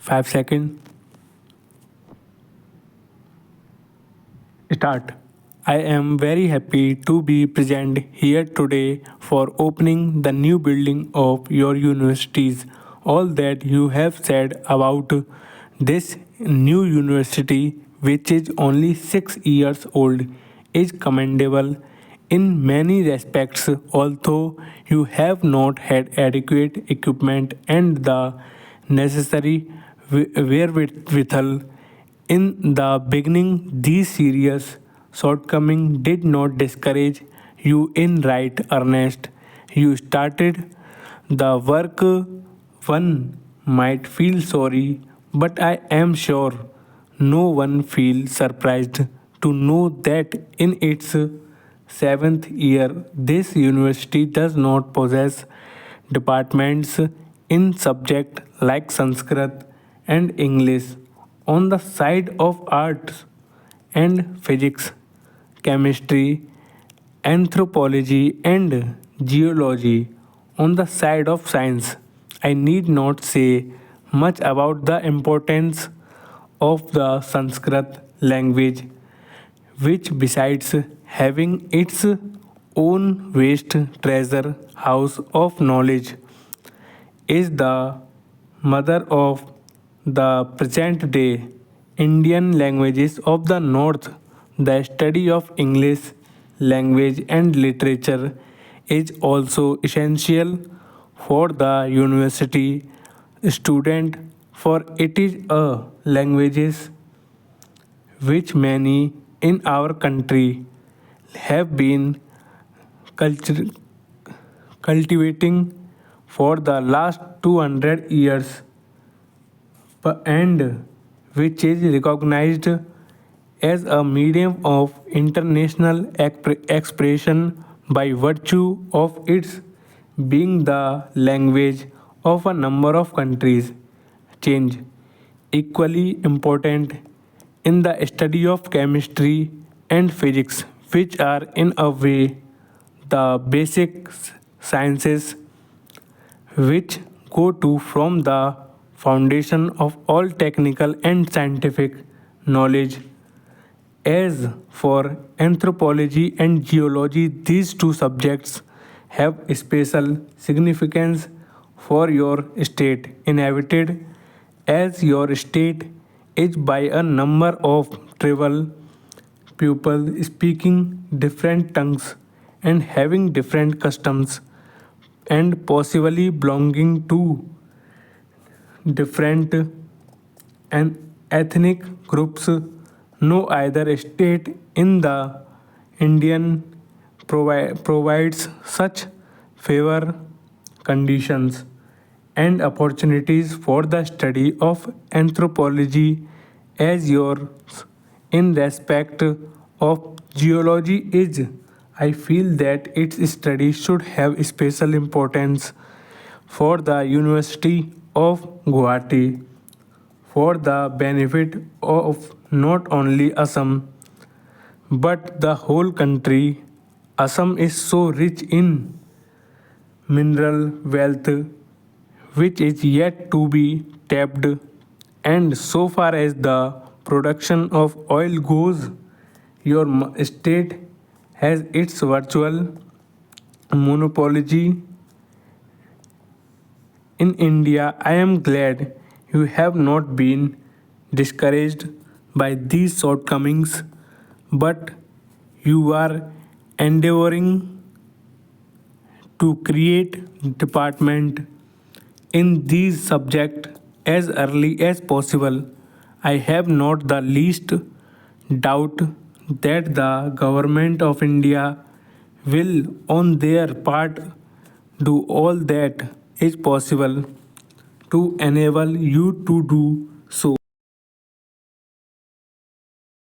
5 seconds. Start. I am very happy to be present here today for opening the new building of your universities. All that you have said about this new university, which is only 6 years old, is commendable in many respects, although you have not had adequate equipment and the necessary wherewithal in the beginning. These serious shortcomings did not discourage you in right earnest. You started the work. One might feel sorry, but I am sure no one feels surprised to know that in its seventh year, this university does not possess departments in subjects like Sanskrit and English. On the side of arts and physics, chemistry, anthropology, and geology. On the side of science, I need not say much about the importance of the Sanskrit language, which, besides having its own vast treasure house of knowledge, is the mother of the present day Indian languages of the North. The study of English language and literature is also essential for the university student, for it is a languages which many in our country have been culture, cultivating for the last 200 years, and which is recognized as a medium of international expression by virtue of its being the language of a number of countries. Change equally important in the study of chemistry and physics, which are in a way the basic sciences which go to from the foundation of all technical and scientific knowledge. As for anthropology and geology, these two subjects have special significance for your state, inhabited as your state is by a number of tribal people speaking different tongues and having different customs and possibly belonging to different and ethnic groups. No either state in the Indian provides such favor conditions and opportunities for the study of anthropology as yours. In respect of geology is, I feel that its study should have special importance for the University of Guwahati, for the benefit of not only Assam but the whole country. Assam is so rich in mineral wealth which is yet to be tapped, and so far as the production of oil goes, your state has its virtual monopoly in India. I am glad you have not been discouraged by these shortcomings, but you are endeavoring to create department in these subjects as early as possible. I have not the least doubt that the government of India will on their part do all that is possible to enable you to do so.